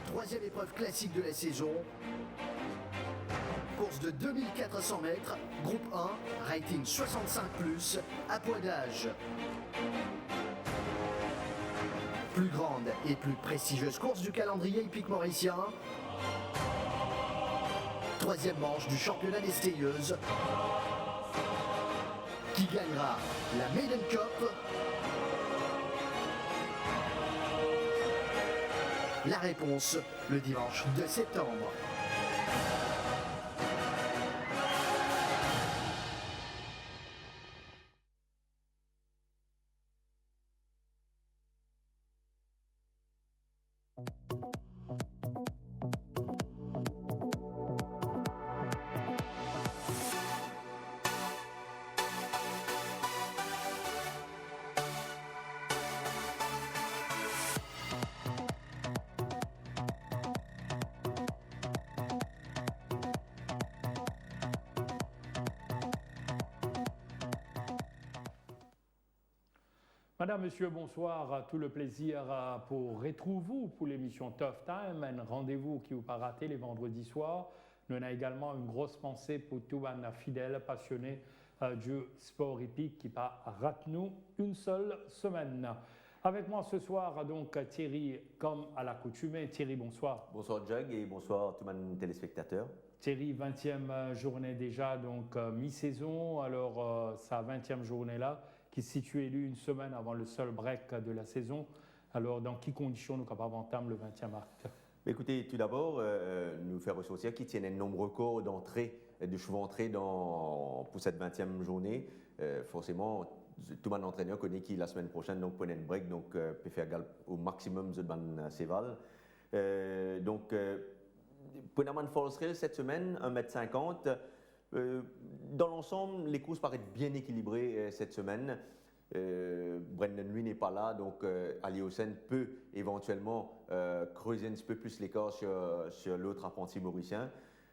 Troisième épreuve classique de la saison. Course de 2400 mètres, groupe 1, rating 65+, à point d'âge. Plus grande et plus prestigieuse course du calendrier hippique mauricien. Troisième manche du championnat des stayeuses. Qui gagnera la Maiden Cup? La réponse le dimanche 2 septembre. Madame, Monsieur, bonsoir. Tout le plaisir pour retrouver vous pour l'émission Tough Time, un rendez-vous qui vous pas rater les vendredis soirs. Nous avons également une grosse pensée pour tous les fidèles passionnés du sport hippique qui pas rate nous une seule semaine. Avec moi ce soir, donc Thierry, comme à l'accoutumée. Thierry, bonsoir. Bonsoir Jug et bonsoir tous les téléspectateurs. Thierry, 20e journée déjà, donc mi-saison. Alors, sa 20e journée là, qui se situe élu une semaine avant le seul break de la saison. Alors, dans quelles conditions nous sommes capables d'entamer le 20e acte? Écoutez, tout d'abord, nous faire ressortir qui tiennent un nombre record d'entrées, de chevaux entrés pour cette 20e journée. Forcément, tout le entraîneur connaît qui la semaine prochaine, donc point break, donc peut faire au maximum de ban Séval. Donc, pour Naman Falls Rail cette semaine, 1,50 m. Dans l'ensemble, les courses paraissent bien équilibrées cette semaine. Brendan lui n'est pas là, donc Ali Hossein peut éventuellement creuser un petit peu plus l'écart sur l'autre apprenti mauricien.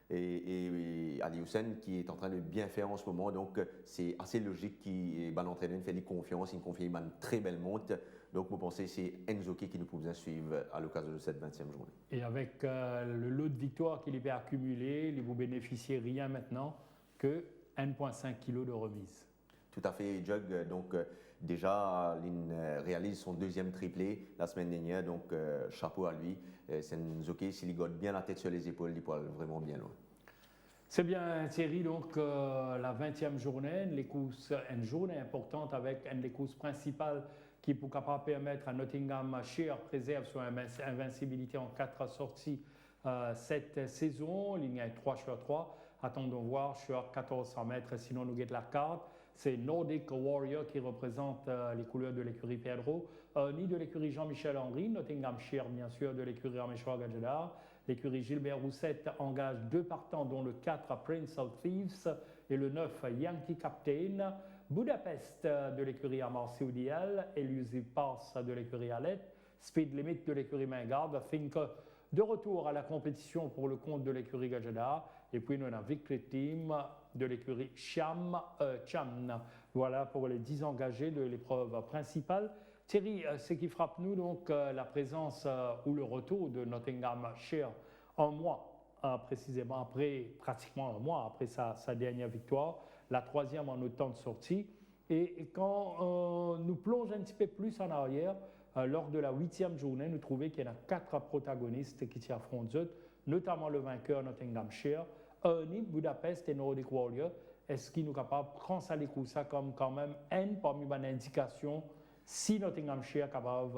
Et Ali Hossein qui est en train de bien faire en ce moment, donc c'est assez logique qu'il l'entraîneur fait confiance, il confie une très belle monte. Donc, vous pensez que c'est Enzoké qui nous pouvons suivre à l'occasion de cette 20e journée. Et avec le lot de victoires qu'il peut accumuler, il ne vous bénéficiez rien maintenant que 1,5 kg de remise. Tout à fait, Jug. Donc, déjà, il réalise son deuxième triplé la semaine dernière. Donc, chapeau à lui. C'est Enzoké, s'il gotte bien la tête sur les épaules, il peut aller vraiment bien loin. C'est bien Thierry, donc la 20e journée, les courses, une journée importante avec une des courses principales qui pour permettre à Nottinghamshire préserve son invincibilité en 4 sorties cette saison. Ligne 3 sur 3. Attendons voir sur 1400 mètres, sinon nous guette la carte. C'est Nordic Warrior qui représente les couleurs de l'écurie Pedro, ni de l'écurie Jean-Michel Henry, Nottinghamshire bien sûr de l'écurie Raméchois Gadjedar. L'écurie Gilbert Roussette engage 2 partants dont le 4 Prince of Thieves et le 9 Yankee Captain. Budapest de l'écurie Amarcy Oudial, Elusive Pass de l'écurie Alette, Speed Limit de l'écurie Maingarde, Think de retour à la compétition pour le compte de l'écurie Gadjedar, et puis nous avons Victory Team de l'écurie Cham. Voilà pour les 10 engagés de l'épreuve principale. Thierry, ce qui frappe nous, donc la présence ou le retour de Nottinghamshire un mois, précisément après, pratiquement un mois après sa dernière victoire, la 3e en autant de sorties. Et quand nous plongeons un petit peu plus en arrière, lors de la 8e journée, nous trouvons qu'il y en a 4 protagonistes qui s'y affrontent, notamment le vainqueur Nottinghamshire, Ernie, Budapest et Nordic Warrior. Est-ce qu'il nous est capable de prendre ça les coups, ça comme quand même une parmi les indications si Nottinghamshire est capable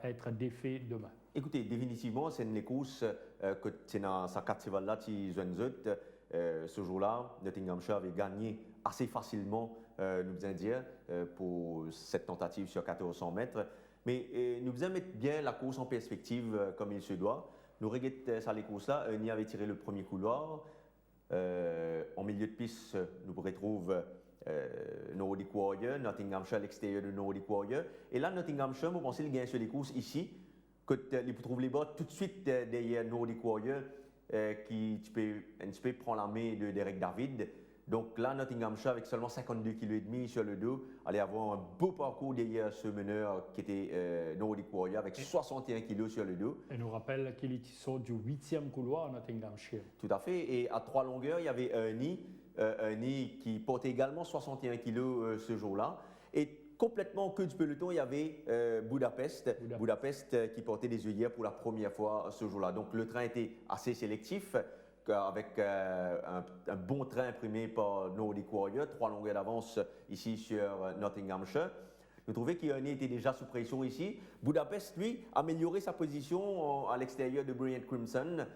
d'être défait demain? Écoutez, définitivement, c'est une course que c'est dans sa festival-là, ce jour-là, Nottinghamshire avait gagné assez facilement, nous allons dire, pour cette tentative sur 1400 mètres. Mais nous allons mettre bien la course en perspective comme il se doit. Nous regardons ça les courses-là. Ernie avait tiré le premier couloir. En milieu de piste, nous retrouvons Nordic Warrior, Nottinghamshire à l'extérieur de Nordic Warrior. Et là, Nottinghamshire, vous pensez qu'il gagne sur les courses ici, que vous trouvez les bas tout de suite derrière Nordic Warrior, qui tu peux prendre la main de Derek David. Donc là, Nottinghamshire, avec seulement 52,5 kg sur le dos, allait avoir un beau parcours derrière ce meneur qui était Nordic Warrior avec 61 kg sur le dos. Et nous rappelle qu'il sort du 8e couloir à Nottinghamshire. Tout à fait. Et à 3 longueurs, il y avait Ernie qui portait également 61 kg ce jour-là. Et complètement en queue du peloton, il y avait Budapest qui portait des œillères pour la première fois ce jour-là. Donc le train était assez sélectif, avec un bon train imprimé par Nordic Warrior, 3 longueurs d'avance ici sur Nottinghamshire. Nous trouvons qu'Ernie était déjà sous pression ici. Budapest, lui, a amélioré sa position à l'extérieur de Brilliant Crimson.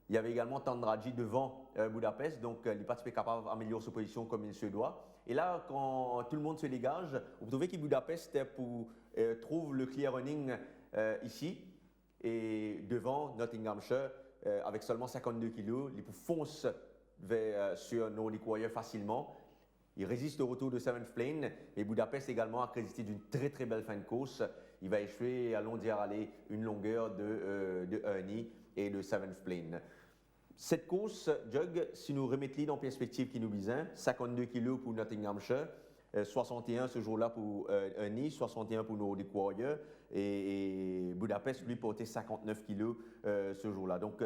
Il y avait également Tandraji devant Budapest, donc il n'est pas capable d'améliorer sa position comme il se doit. Et là, quand tout le monde se dégage, vous trouvez que Budapest trouve le clear running ici, et devant Nottinghamshire, avec seulement 52 kg, il fonce sur Nordic Warrior facilement. Il résiste au retour de Seventh Plane, et Budapest également a résisté d'une très très belle fin de course. Il va échouer à Londière aller une longueur de Ernie et de Seventh Plane. Cette course, Jug, si nous remettons dans perspective qui nous visait, 52 kg pour Nottinghamshire, 61 ce jour-là pour Ernie, 61 pour Nordic Warrior, et Budapest, lui, portait 59 kg ce jour-là. Donc,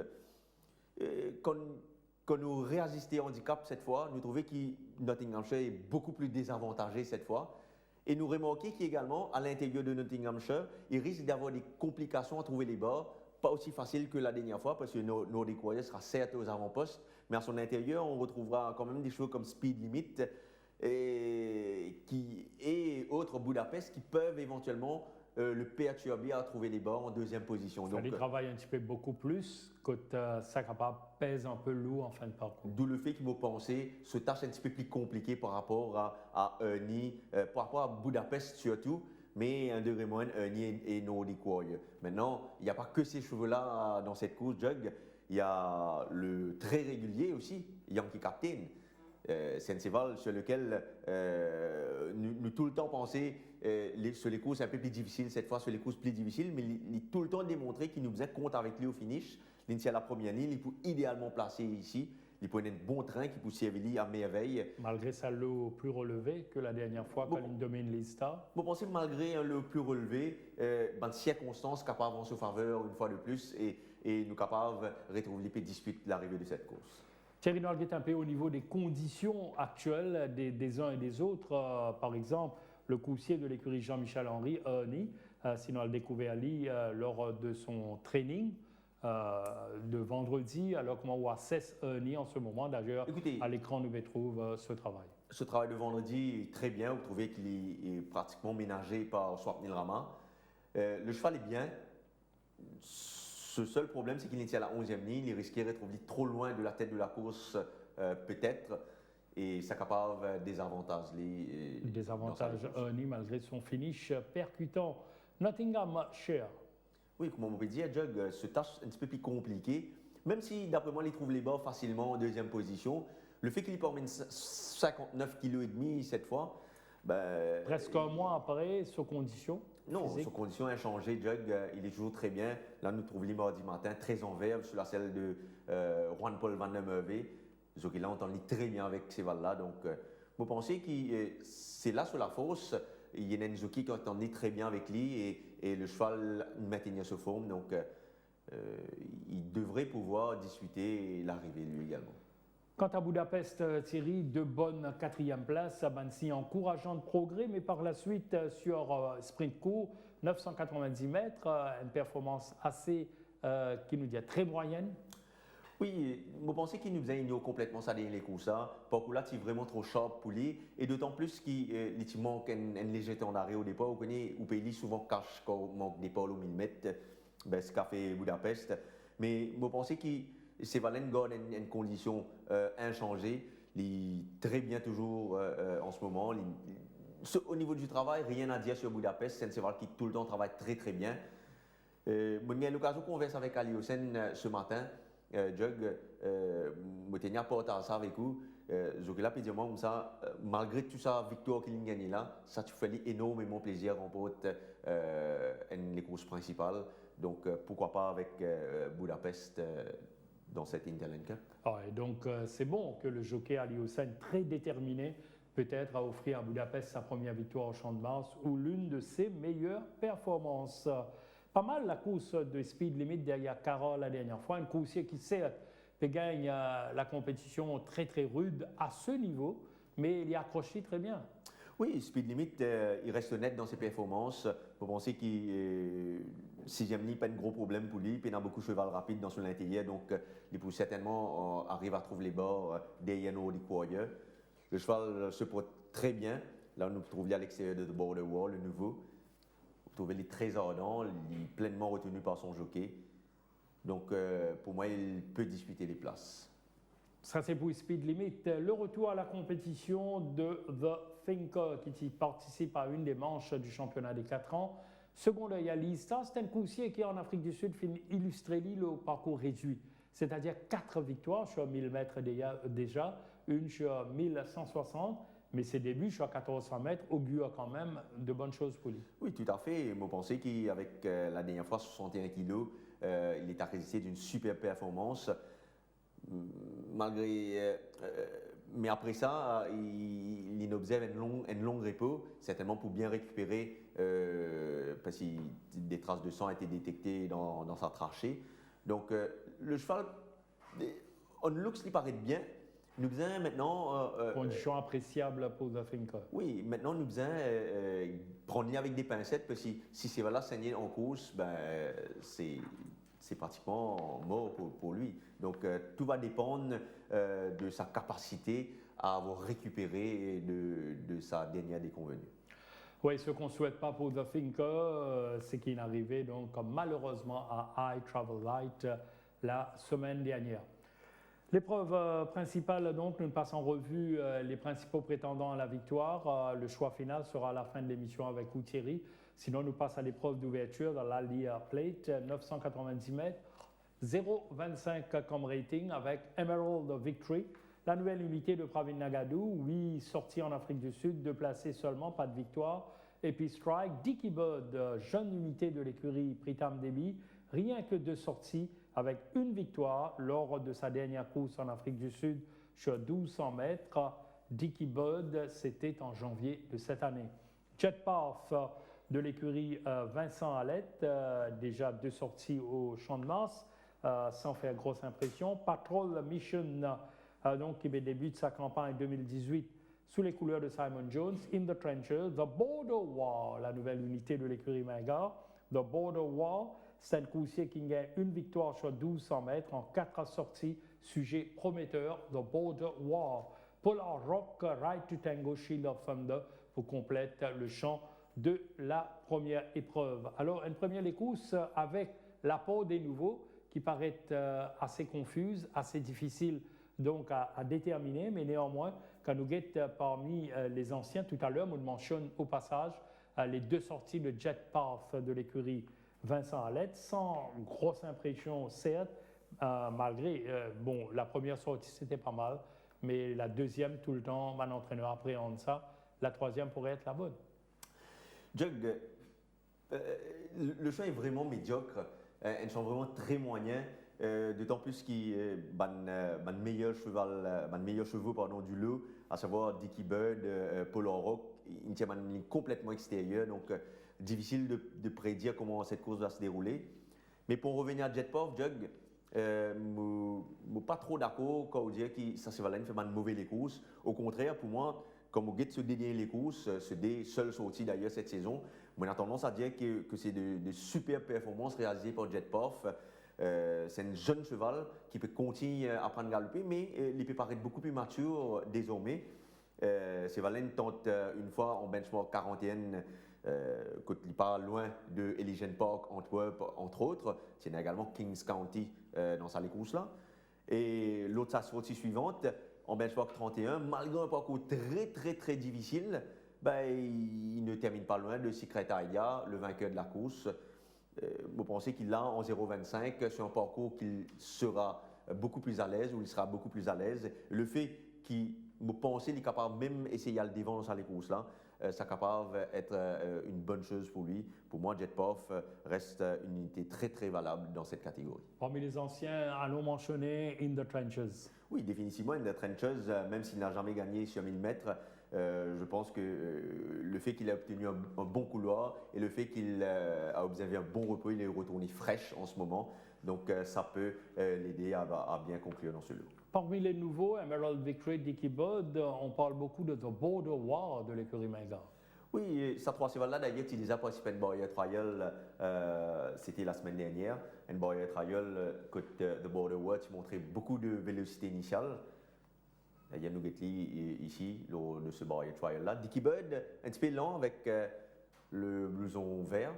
quand nous réassistons handicap cette fois, nous trouvons que Nottinghamshire est beaucoup plus désavantagé cette fois. Et nous remarquons qu'également, à l'intérieur de Nottinghamshire, il risque d'avoir des complications à trouver les bords. Pas aussi facile que la dernière fois, parce que Nordic Warrior sera certes aux avant-postes, mais à son intérieur, on retrouvera quand même des choses comme Speed Limit et autres Budapest qui peuvent éventuellement le perturber à trouver les bords en deuxième position. Il fallait travailler un petit peu beaucoup plus, quand ça pèse un peu lourd en fin de parcours. D'où le fait qu'il faut penser ce tâche un petit peu plus compliqué par rapport à Ernie, par rapport à Budapest surtout, mais un degré moins Ernie et Nordic Warrior. Maintenant, il n'y a pas que ces cheveux-là dans cette course, Jug. Il y a le très régulier aussi, Yankee Captain. C'est un cheval sur lequel nous tout le temps pensé sur les courses un peu plus difficiles, cette fois sur les courses plus difficiles, mais il a tout le temps démontré qu'il nous faisait compte avec lui au finish. Il à la première ligne, il peut idéalement placer ici. Il prenait un bon train qui peut servir à merveille. Malgré sa lot plus relevé que la dernière fois quand il domine les stars. Vous pensez que malgré un lot plus relevé, dans circonstances capables en sa faveur une fois de plus et nous capables de retrouver les disputes de l'arrivée de cette course. Thierry Norguet, un peu au niveau des conditions actuelles des uns et des autres. Par exemple, le coursier de l'écurie Jean-Michel Henry, Ernie, sinon elle découvert Ali lors de son training. De vendredi, alors qu'on voit 16 Ernie en ce moment. D'ailleurs, à l'écran, nous retrouvons ce travail. Ce travail de vendredi est très bien. Vous trouvez qu'il est pratiquement ménagé par Swapnil Rama. Le cheval est bien. Ce seul problème, c'est qu'il était à la 11e ligne. Il risquait d'être trop loin de la tête de la course, peut-être. Et ça capable désavantage Désavantage Ernie malgré son finish percutant. Nottinghamshire. Oui, comme on peut dire, Jug, ce tâche un petit peu plus compliqué. Même si, d'après moi, il trouve les bords facilement en deuxième position, le fait qu'il promène 59,5 kg cette fois, ben, presque un mois après, sous condition. Non, physique. sous condition inchangée, Jug, il est toujours très bien. Là, nous trouvons les mardi matin très en verve sur la selle de Juan-Paul Van der Merwe. Donc, là, on entend très bien avec ces valles-là. Donc, vous pensez que c'est là sur la fosse. Il y a Nenzuki qui entend très bien avec lui et le cheval maintenir sa forme. Donc, il devrait pouvoir disputer l'arrivée lui également. Quant à Budapest, Thierry, de bonnes 4e places, un signe encourageant de progrès, mais par la suite sur sprint court, 990 mètres, une performance assez, qui nous dit très moyenne. Oui, vous pensez qu'il nous faisait complètement ça les courses. Parce que là, c'est vraiment trop sharp pour lui. Et d'autant plus qu'il manque un léger temps d'arrêt au départ. Vous connaissez, au pays souvent cache quand on manque d'épaule au 1000 mètres. Ben, ce qu'a fait Budapest. Mais vous pensez que Sévalène garde une condition inchangée. Il est très bien toujours en ce moment. Au niveau du travail, rien à dire sur Budapest. C'est un cheval qui tout le temps travaille très très bien. J'ai eu l'occasion de converser avec Ali Hossein ce matin. Jug, je tenais à porter ça avec vous. Je vais dire moi comme ça, malgré tout ça, victoire qu'il a gagné là, ça te fait énormément plaisir à remporter les courses principales. Donc pourquoi pas avec Budapest dans cette Interland Cup. Et donc, c'est bon que le jockey Ali Hossein, très déterminé, peut-être à offrir à Budapest sa première victoire au Champ de Mars ou l'une de ses meilleures performances. Pas mal la course de Speed Limit derrière Carole la dernière fois, une coursier qui certes gagne la compétition très très rude à ce niveau, mais il y a accroché très bien. Oui, Speed Limit, il reste honnête dans ses performances. Vous pensez qu'il sixième ligne, pas de gros problème pour lui. Puis il a beaucoup de cheval rapide dans son intérieur, donc il peut certainement arriver à trouver les bords derrière nos Warrior. Le cheval se porte très bien. Là, on nous trouve à l'extérieur de The Border Wall, le nouveau. Vous trouvez les très ardent, il est pleinement retenu par son jockey. Donc, pour moi, il peut disputer les places. Ça, c'est pour Speed Limit. Le retour à la compétition de The Thinker, qui participe à une des manches du championnat des 4 ans. Seconde, il y a Lista. C'est un coursier qui, en Afrique du Sud, fait illustrer le parcours réduit. C'est-à-dire 4 victoires sur 1000 mètres déjà, une sur 1160. Mais ses débuts sur 1400 mètres augurent quand même de bonnes choses pour lui. Oui, tout à fait. Moi, je pensais qu'avec la dernière fois 61 kilos, il est accrédité d'une super performance. Mais après ça, il observe une longue repos, certainement pour bien récupérer, parce que des traces de sang ont été détectées dans sa trachée. Donc, le cheval, on looks lui paraît bien. Nous faisons maintenant. Condition appréciable pour The Thinker. Oui, maintenant nous faisons prendre avec des pincettes, parce que si c'est là saigner en course, ben, c'est pratiquement mort pour lui. Donc tout va dépendre de sa capacité à avoir récupéré de sa dernière déconvenue. Oui, ce qu'on ne souhaite pas pour The Thinker, c'est qu'il est arrivé donc malheureusement à High Travel Light la semaine dernière. L'épreuve principale, donc, nous passons en revue les principaux prétendants à la victoire. Le choix final sera à la fin de l'émission avec Thierry. Sinon, nous passons à l'épreuve d'ouverture dans l'Alia Plate, 990 mètres, 0,25 comme rating avec Emerald Victory. La nouvelle unité de Pravin Nagadou, 8 sorties en Afrique du Sud, 2 placés seulement, pas de victoire. Et puis Strike, Dicky Bird, jeune unité de l'écurie Pritam Devi, rien que 2 sorties avec une victoire lors de sa dernière course en Afrique du Sud sur 1200 mètres. Dicky Bird, c'était en janvier de cette année. Jet Path de l'écurie Vincent Hallette, déjà 2 sorties au Champ de Mars, sans faire grosse impression. Patrol Mission, donc, qui débute sa campagne 2018 sous les couleurs de Simon Jones. In the Trenches, The Border War, la nouvelle unité de l'écurie Mingar. The Border War, c'est un coursier qui gagne une victoire sur 1200 mètres en 4 sorties, sujet prometteur, The Border War. Polar Rock, Ride to Tango, Shield of Thunder, pour compléter le champ de la première épreuve. Alors, une première des courses avec l'apport des nouveaux, qui paraît assez confuse, assez difficile donc à déterminer, mais néanmoins, quand nous guettons parmi les anciens, tout à l'heure, on mentionne au passage les 2 sorties de Jet Path de l'écurie Vincent Hallette, sans grosse impression, certes, malgré, bon, la première sortie, c'était pas mal, mais la deuxième, tout le temps, mon entraîneur appréhende ça, la troisième pourrait être la bonne. Jug, le choix est vraiment médiocre, ils sont vraiment très moyens, d'autant plus qu'ils ban meilleur chevaux du lot, à savoir Dicky Bird, Polar Rock, ils tiennent une ligne complètement extérieure, donc difficile de prédire comment cette course va se dérouler. Mais pour revenir à Jet Path, Jug, je ne suis pas trop d'accord quand on dit que ça se fait mal mauvais les courses. Au contraire, pour moi, comme on guette se dédier les courses, c'est des seules sorties d'ailleurs cette saison, on a tendance à dire que c'est de super performances réalisées par Jet Path. C'est un jeune cheval qui peut continuer à apprendre à galoper, mais il peut paraître beaucoup plus mature désormais. C'est Valène tente une fois en benchmark 41, quand il part loin de Elysian Park, Antwerp, entre autres. C'est également Kings County dans sa course là. Et l'autre sa sortie suivante, en benchmark 31, malgré un parcours très difficile, ben, il ne termine pas loin de Secret Idea, le vainqueur de la course. Vous pensez qu'il a en 0,25 sur un parcours qu'il sera beaucoup plus à l'aise, ou il sera beaucoup plus à l'aise. Le fait qu'il me pensait qu'il est capable même essayer à le devant dans les courses là, ça capable d'être une bonne chose pour lui. Pour moi, Jetpoff reste une unité très très valable dans cette catégorie. Parmi les anciens, allons mentionner In the Trenches. Oui, définitivement, In the Trenches, même s'il n'a jamais gagné sur 1000 mètres, je pense que le fait qu'il ait obtenu un bon couloir et le fait qu'il a observé un bon repos, il est retourné fraîche en ce moment. Donc ça peut l'aider à bien conclure dans ce lot. Parmi les nouveaux, Emerald Victory, Dicky Bud, on parle beaucoup de The Border War de l'écurie Mingard. Oui, sa cheval-là, d'ailleurs, utilisé pour une barrière trial, c'était la semaine dernière. Une barrière trial, côté The Border War, qui montrait beaucoup de vélocité initiale. Il y a nous ici, de ce barrière trial-là. Dicky Bud, un petit peu lent avec le blouson vert.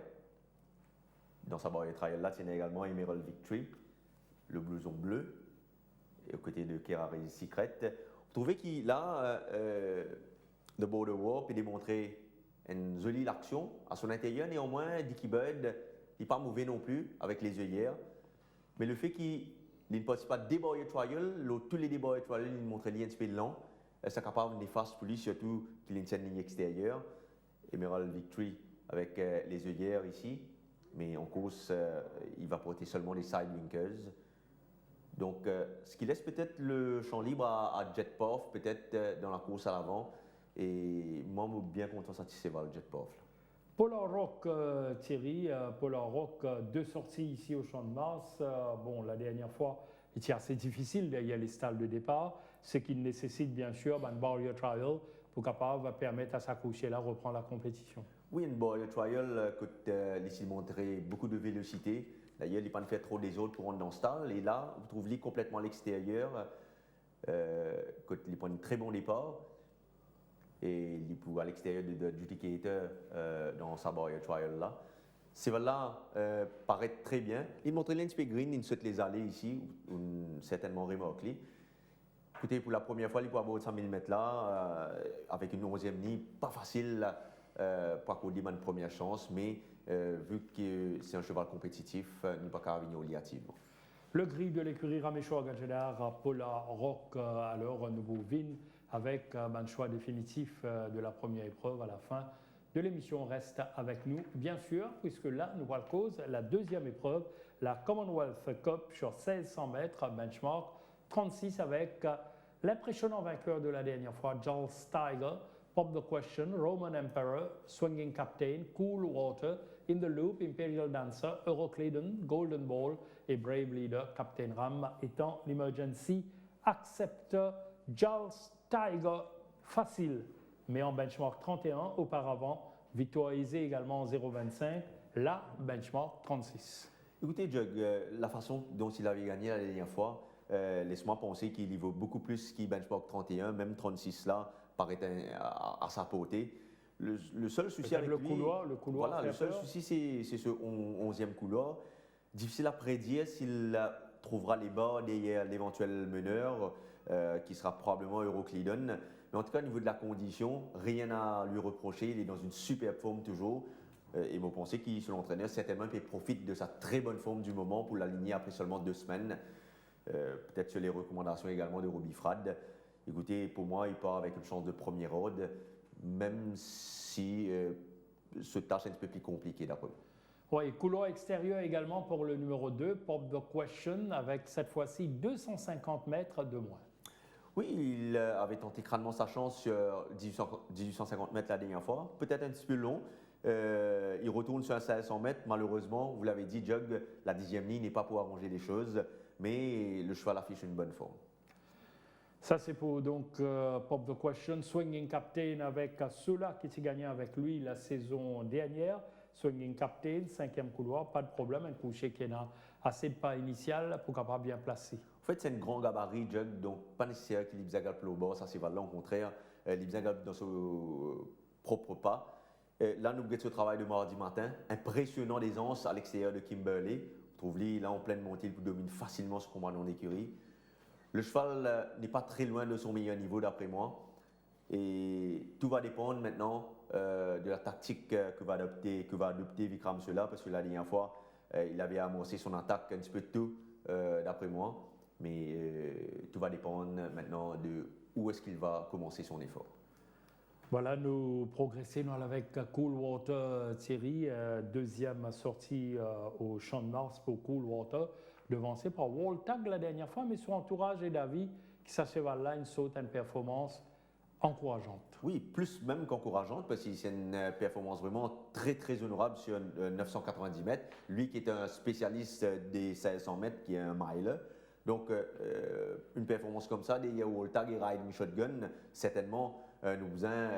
Dans sa barrière trial-là, il y a également Emerald Victory, le blouson bleu. Et aux côtés de Kerari Secret. Vous trouvez qu'il a The Border War peut démontrer une jolie action à son intérieur. Néanmoins, Dicky Bud n'est pas mauvais non plus avec les œillères. Mais le fait qu'il ne participe pas des barrières trial, tous les barrières trial, il montre un petit peu lent. C'est capable de néfaste pour lui, surtout qu'il a une ligne extérieure. Emerald Victory avec les œillères ici. Mais en course, il va porter seulement les side winkers. Donc, ce qui laisse peut-être le champ libre à Jetpoff, peut-être dans la course à l'avant. Et moi, je suis bien content satisfait par le Jetpoff. Polar Rock, Thierry, Polar Rock, deux sorties ici au Champ de Mars. Bon, la dernière fois, c'était assez difficile, il y a les stalles de départ, ce qui nécessite bien sûr une barrier trial pour capable permettre à s'accrocher là, reprendre la compétition. Oui, une barrier trial qui ici montrer beaucoup de vélocité. D'ailleurs, il n'a pas fait trop des autres pour rentrer dans le stall. Et là, vous trouvez complètement à l'extérieur. Il prend un très bon départ. Et il peut à l'extérieur de Judicator dans sa barrier trial là. Ces là paraît très bien. Il montre un petit peu green, il saute les allées ici, certainement remorqué. Écoutez, pour la première fois, il peut avoir 100 mm là, avec une 11e ligne, pas facile pour accorder une première chance, mais vu que c'est un cheval compétitif, il n'est pas qu'à venir liativement. Le gris de l'écurie Raméchois Gadjedar, Polar Rock, alors un nouveau vin avec un choix définitif de la première épreuve à la fin de l'émission. Reste avec nous, bien sûr, puisque là, nous voilà cause la deuxième épreuve, la Commonwealth Cup sur 1600 mètres, benchmark 36 avec l'impressionnant vainqueur de la dernière fois, Charles Tiger, Pop the Question, Roman Emperor, Swinging Captain, Cool Water, In the Loop, Imperial Dancer, Eurocladon, Golden Ball et Brave Leader, Captain Ram étant l'emergency acceptor. Charles Tiger, facile, mais en benchmark 31 auparavant, victorisé également en 0,25, là, benchmark 36. Écoutez, Jug, la façon dont il avait gagné la dernière fois, laisse-moi penser qu'il y vaut beaucoup plus qu'il benchmark 31, même 36 là, paraît à sa portée. Le seul souci avec le lui, couloir voilà, le seul souci c'est ce 11e couloir. Difficile à prédire s'il trouvera les bas derrière l'éventuel meneur, qui sera probablement Eurocladon. Mais en tout cas, au niveau de la condition, rien à lui reprocher. Il est dans une superbe forme toujours. Et vous pensez qu'il, selon l'entraîneur, certainement il profite de sa très bonne forme du moment pour l'aligner après seulement 2 semaines. Peut-être sur les recommandations également de Robbie Frad. Écoutez, pour moi, il part avec une chance de premier ordre, même si ce tâche est un petit peu plus compliqué d'après moi. Oui, couloir extérieur également pour le numéro 2, Pop the Question, avec cette fois-ci 250 mètres de moins. Oui, il avait tenté crânement sa chance sur 1850 mètres la dernière fois, peut-être un petit peu long. Il retourne sur un 1600 mètres, malheureusement, vous l'avez dit, Jug, la 10e ligne n'est pas pour arranger les choses, mais le cheval affiche une bonne forme. Ça, c'est pour donc Pop the Question, Swinging Captain avec Sula qui s'est gagné avec lui la saison dernière. Swinging Captain, 5e couloir, pas de problème, un coucher qui n'a assez de pas initial pour capable bien placer. En fait, c'est un grand gabarit, Jug, donc pas nécessaire qu'il ait au bord, ça c'est valable, au contraire, il dans son propre pas. Là, nous avons ce travail de mardi matin, impressionnant d'aisance à l'extérieur de Kimberley. Vous trouvez là en pleine montée, il domine facilement ce combat en écurie. Le cheval n'est pas très loin de son meilleur niveau d'après moi. Et tout va dépendre maintenant de la tactique que va adopter Vikram Sela, parce que la dernière fois, il avait amorcé son attaque un petit peu tôt, d'après moi. Mais tout va dépendre maintenant de où est-ce qu'il va commencer son effort. Voilà, nous progressons avec Coolwater Thierry, deuxième sortie au Champ de Mars pour Coolwater, devancé par Waltag la dernière fois, mais son entourage et David qui s'achève là une saute à une performance encourageante. Oui, plus même qu'encourageante, parce que c'est une performance vraiment très très honorable sur 990 mètres. Lui qui est un spécialiste des 1600 mètres, qui est un mile. Donc une performance comme ça, des Waltag et Riding Shotgun, certainement nous besoin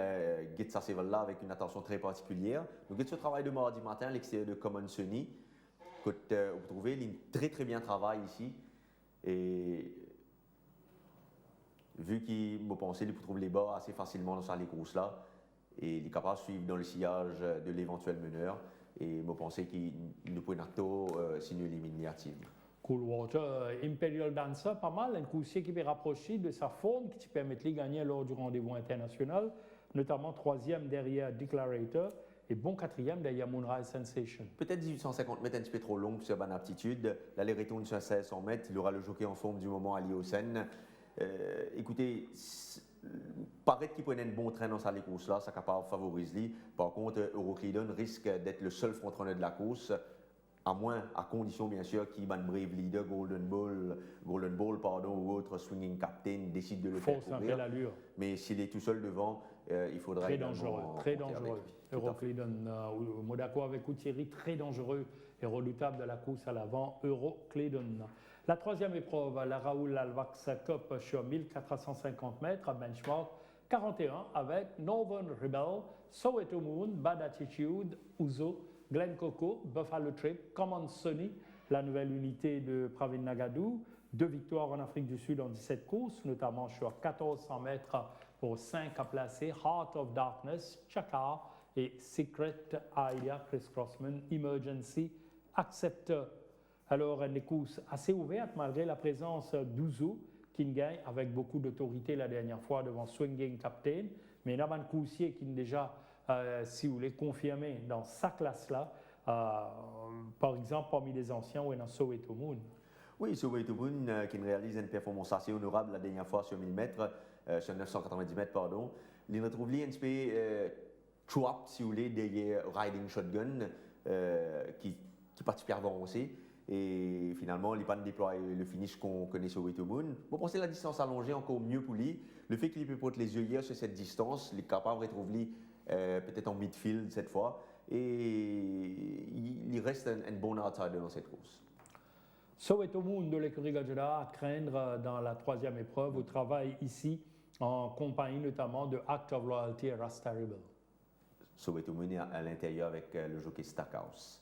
guide sa là avec une attention très particulière. Donc guide ce travail de mardi matin à l'extérieur de Common Sunny. Vous trouvez, il très très bien travail ici. Et vu qu'il m'a pensé, il peut trouver les bas assez facilement dans les courses là. Et il est capable de suivre dans le sillage de l'éventuel meneur. Et m'a pensé qu'il ne peut pas sinon éliminative. Coolwater, Imperial Dancer, pas mal, un coursier qui est rapproché de sa forme, qui te permet de gagner lors du rendez-vous international, notamment troisième derrière Declarator et bon quatrième derrière Moonrise Sensation. Peut-être 1850 mètres un petit peu trop long pour sa bonne aptitude. L'aller-retour sur 1600 mètres, il aura le jockey en forme du moment à l'Iocène. Écoutez, paraît qu'il prenait un bon train dans sa course là, ça capable favorise lui. Par contre, Euroclidon risque d'être le seul frontrunner de la course. À condition bien sûr qu'il Brave Leader, Golden Ball, ou autre Swinging Captain décide de le faire courir. L'allure. Mais s'il est tout seul devant, il faudra très dangereux. Euroclidon, Monaco avec Thierry, très dangereux et redoutable de la course à l'avant. Euroclidon. La troisième épreuve, la Raoul Alvax Cup sur 1450 mètres à benchmark 41 avec Northern Rebel, Soweto Moon, Bad Attitude, Ouzo, Glen Coco, Buffalo Trip, Common Sunny, la nouvelle unité de Pravin Nagadou, 2 victoires en Afrique du Sud en 17 courses, notamment sur 1400 mètres pour 5 à placer, Heart of Darkness, Chakar et Secret Idea, Chris Crossman, Emergency Acceptor. Alors, une course assez ouverte malgré la présence d'Ouzo, qui gagne avec beaucoup d'autorité la dernière fois devant Swinging Captain, mais Navan Coursier qui est déjà, si vous voulez, confirmé dans sa classe-là, par exemple parmi les anciens ou dans Soweto Moon. Oui, Soweto Moon qui réalise une performance assez honorable la dernière fois sur 1000 mètres, sur 990 mètres, pardon. Il retrouve un petit peu trap, si vous voulez, derrière Riding Shotgun, qui participe à avancer. Et finalement, il n'a pas déployé le finish qu'on connaît sur Soweto Moon. Bon, pensez la distance allongée encore mieux pour lui. Le fait qu'il peut porter les yeux hier sur cette distance, il est capable de retrouver peut-être en midfield cette fois. Et il reste un bon outsider dans cette course. Soweto Moon de l'écurie Gajada à craindre dans la troisième épreuve au travail ici en compagnie notamment de Act of Loyalty et Rastaribel. Soweto Moon est à l'intérieur avec le jockey Stackhouse.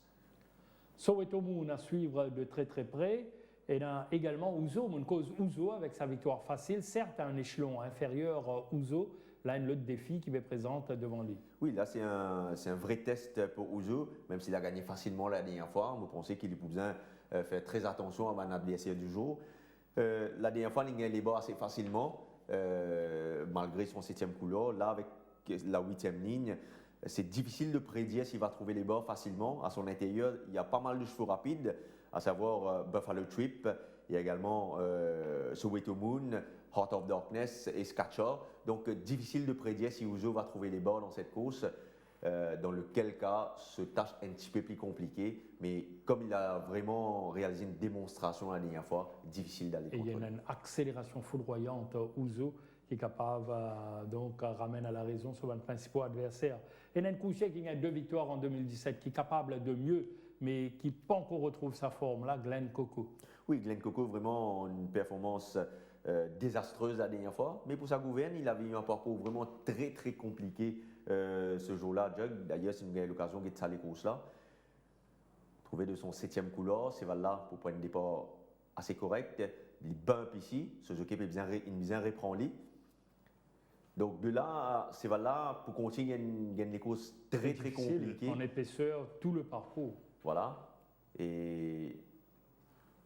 Soweto Moon à suivre de très très près. Et là également Ouzo, mon cause Ouzo avec sa victoire facile, certes à un échelon inférieur Ouzo, là une autre défi qui est présente devant lui. Oui, là c'est un vrai test pour Ouzo, même s'il a gagné facilement la dernière fois. Vous pensez qu'il a besoin de faire très attention à un adversaire du jour. La dernière fois, il gagne les bas assez facilement, malgré son 7e couleur. Là, avec la 8e ligne, c'est difficile de prédire s'il va trouver les bords facilement. À son intérieur, il y a pas mal de chevaux rapides, à savoir Buffalo Trip, il y a également Soweto Moon, Heart of Darkness et Scatcher. Donc, difficile de prédire si Ouzo va trouver les bords dans cette course, dans lequel cas, ce tâche est un petit peu plus compliqué. Mais comme il a vraiment réalisé une démonstration la dernière fois, difficile d'aller contre lui. Il y a une accélération foudroyante Ouzo qui est capable, donc, ramène à la raison sur un principal adversaire. Et il y a un coursier qui a 2 victoires en 2017, qui est capable de mieux, mais qui pas encore retrouve sa forme là, Glen Coco. Oui, Glen Coco, vraiment une performance désastreuse la dernière fois. Mais pour sa gouverne, il avait eu un parcours vraiment très très compliqué ce jour-là. Jug, d'ailleurs, c'est une l'occasion de ça les courses là. Trouvé de son 7e couleur, c'est là pour prendre un départ assez correct. Il bump ici, ce jockey peut bien reprendre lui. Donc de là, c'est là pour continuer il y a des courses très très compliquées. En épaisseur, tout le parcours. Voilà. Et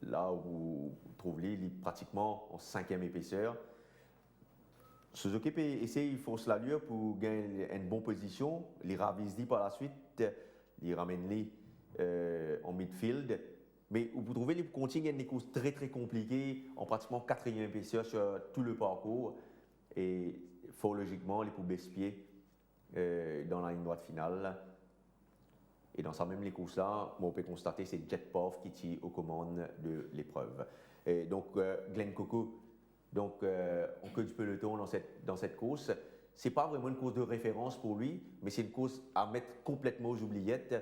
là où vous trouvez, il est pratiquement en 5e épaisseur. Suzuki peut essayer, il force l'allure pour gagner une bonne position. Il ravise par la suite, il ramène lui en midfield. Mais vous trouvez, il continue des courses très très compliquées en pratiquement 4e épaisseur sur tout le parcours. Et fort logiquement, les pour baisse-pied dans la ligne droite finale. Et dans sa même les courses-là, on peut constater que c'est Jet Path qui tire aux commandes de l'épreuve. Et donc, Glenn Coco, donc, en queue du peloton dans cette course, ce n'est pas vraiment une course de référence pour lui, mais c'est une course à mettre complètement aux oubliettes.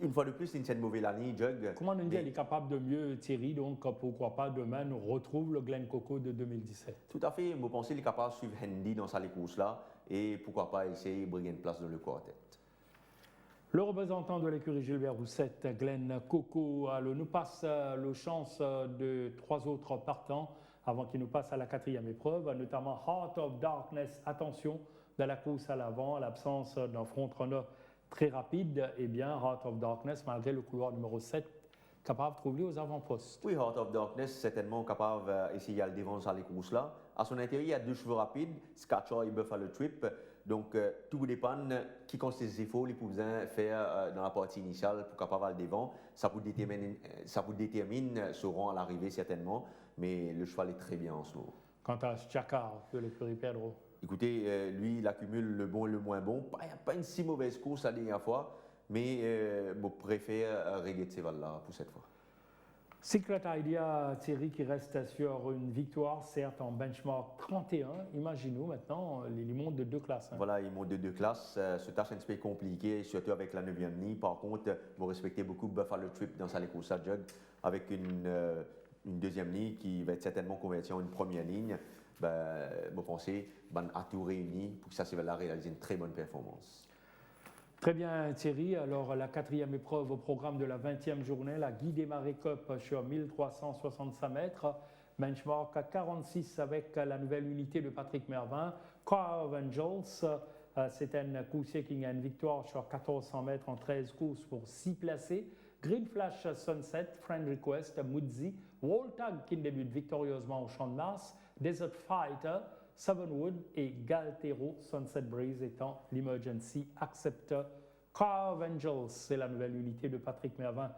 Une fois de plus, c'est une mauvaise année, Jug. Comment on dit elle est capable de mieux, Thierry, donc pourquoi pas demain nous retrouve le Glenn Coco de 2017? Tout à fait, je pense qu'il est capable de suivre Handy dans sa course-là et pourquoi pas essayer de briguer une place dans le quartet. Le représentant de l'écurie Gilbert Roussette, Glenn Coco, nous passe le chance de 3 autres partants avant qu'il nous passe à la 4e épreuve, notamment Heart of Darkness. Attention, dans la course à l'avant, à l'absence d'un front-runner très rapide, eh bien, Heart of Darkness, malgré le couloir numéro 7, capable de trouver aux avant-postes. Oui, Heart of Darkness, certainement capable d'essayer de défendre sur les courses-là. À son intérieur, il y a 2 chevaux rapides, Scatcher et Buffalo Trip. Donc, tout dépend qui consiste les efforts les plus faire dans la partie initiale pour capable de devant. Ça vous détermine ce rang à l'arrivée certainement, mais le cheval est très bien en ce moment. Quant à Chakar de l'écurie Pedro. Écoutez, lui, il accumule le bon et le moins bon. Il n'y a pas une si mauvaise course la dernière fois, mais je préfère régler de ces là pour cette fois. Secret Idea, Thierry, qui reste sur une victoire, certes en benchmark 31. Imaginez-nous maintenant, il monte de 2 classes. Hein. Voilà, il monte de 2 classes. Ce tâche un petit peu compliqué, surtout avec la 9e ligne. Par contre, vous respectez beaucoup Buffalo Trip dans sa course à Jug, avec une 2e ligne qui va être certainement convertie en une 1re ligne. Vous pensez, à tout réuni pour que ça se va réaliser une très bonne performance. Très bien Thierry, alors la 4e épreuve au programme de la 20e journée, la Guy Desmarais Cup sur 1365 mètres, benchmark à 46 avec la nouvelle unité de Patrick Mervin, Car of Angels, c'est un coursier qui a une victoire sur 1400 mètres en 13 courses pour 6 placés, Green Flash Sunset, Friend Request, Mudzi, Woltag qui débute victorieusement au Champ de Mars, Desert Fighter, Sevenwood et Galtero, Sunset Breeze étant l'Emergency Acceptor. Car of Angels, c'est la nouvelle unité de Patrick Mervin.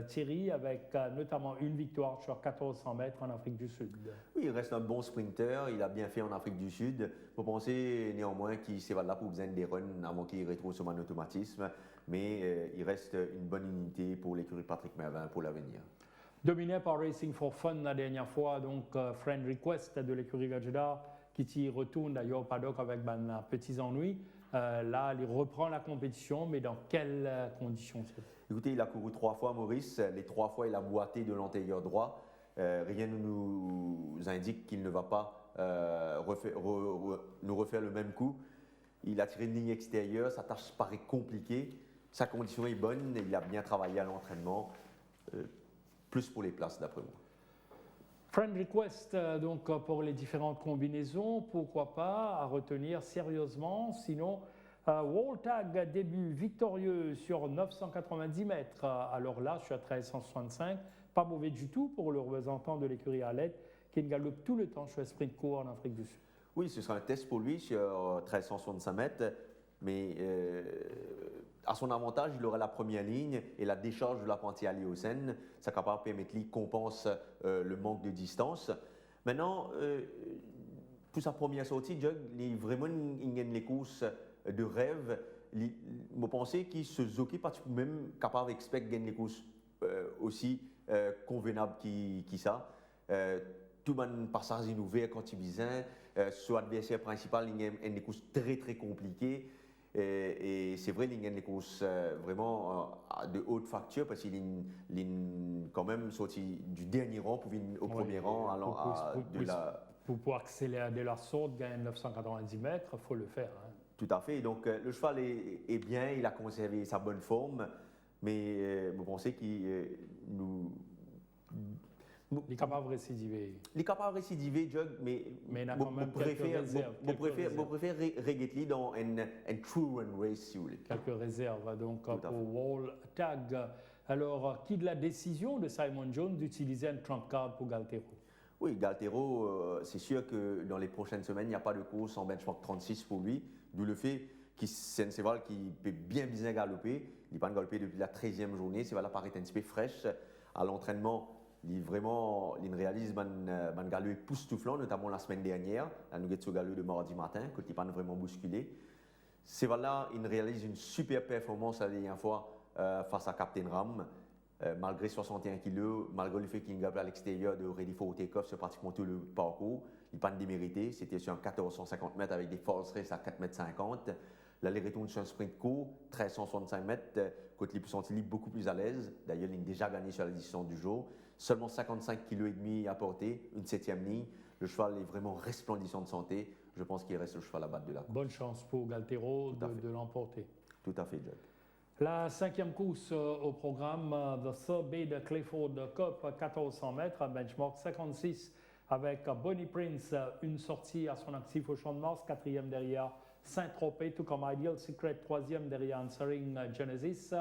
Thierry, avec notamment une victoire sur 1400 mètres en Afrique du Sud. Oui, il reste un bon sprinter, il a bien fait en Afrique du Sud. Vous pensez néanmoins qu'il s'est là pour besoin des runs avant qu'il retrouve son automatisme, mais il reste une bonne unité pour l'écurie Patrick Mervin pour l'avenir. Dominé par Racing for Fun la dernière fois, donc Friend Request de l'écurie Gajda qui y retourne d'ailleurs au paddock avec petits ennuis. Là, il reprend la compétition, mais dans quelles conditions? Écoutez, il a couru 3 fois, Maurice. Les 3 fois, il a boité de l'antérieur droit. Rien ne nous indique qu'il ne va pas nous refaire le même coup. Il a tiré une ligne extérieure, sa tâche paraît compliquée. Sa condition est bonne, il a bien travaillé à l'entraînement. Plus pour les places, d'après moi. Friend Request, donc pour les différentes combinaisons, pourquoi pas, à retenir sérieusement. Sinon, Woltag début victorieux sur 990 mètres. Alors là, je suis à 1365. Pas mauvais du tout pour le représentant de l'écurie Arlette, qui galope tout le temps sur sprint court en Afrique du Sud. Oui, ce sera un test pour lui sur 1365 mètres, mais à son avantage, il aura la première ligne et la décharge de l'apprenti Aléocène. Ça capable de permettre qu'il compense le manque de distance. Maintenant, pour sa première sortie, Jug, il vraiment gagne les courses de rêve. Je pense qu'il se occupe même capable d'expecter gagner les courses aussi convenables qui ça. Tout le passage est ouvert quand il vient. Son adversaire principal, il a des courses très très compliquées. Et c'est vrai, il y a des courses vraiment de haute facture parce qu'il est quand même sorti du dernier rang pour venir au premier rang. Pour accélérer de la sorte, gagner 990 mètres, il faut le faire. Hein. Tout à fait. Donc le cheval est bien, il a conservé sa bonne forme, mais vous pensez qu'il il est capable de récidiver. Il est capable de récidiver, Jug, mais il a quand même quelques réserves. Je préfère regarder dans un true run race, si vous voulez. Quelques réserves, donc, pour Woltag. Alors, qui de la décision de Simon Jones d'utiliser un trump card pour Galtero? Oui, Galtero, c'est sûr que dans les prochaines semaines, il n'y a pas de course en benchmark 36 pour lui, d'où le fait que c'est un cheval qui peut bien galoper. Il n'a pas galopé depuis la 13e journée, ce cheval paraît un petit peu fraîche. À l'entraînement, il réalise un galop époustouflant, notamment la semaine dernière. Là, nous avons ce galop de mardi matin, quand il n'a pas vraiment bousculé. C'est voilà, il réalise une super performance la dernière fois face à Captain Ram. Malgré 61 kg, malgré le fait qu'il est à l'extérieur de Ready for Takeoff sur pratiquement tout le parcours, il n'a pas démérité. C'était sur un 1450 mètres avec des false race à 4,50 m. L'aller-retour sur un sprint court, 1365 mètres, côté les plus beaucoup plus à l'aise. D'ailleurs, il a déjà gagné sur la distance du jour. Seulement 55,5 kg à porter, une 7e ligne. Le cheval est vraiment resplendissant de santé. Je pense qu'il reste le cheval à battre de la course. Bonne chance pour Galtero de l'emporter. Tout à fait, Jack. La 5e course au programme, The Sir Bede Clifford Cup, 1400 mètres, benchmark 56, avec Bonnie Prince, une sortie à son actif au Champ de Mars, 4e derrière Saint-Tropez, tout comme Ideal Secret, 3e derrière Answering Genesis.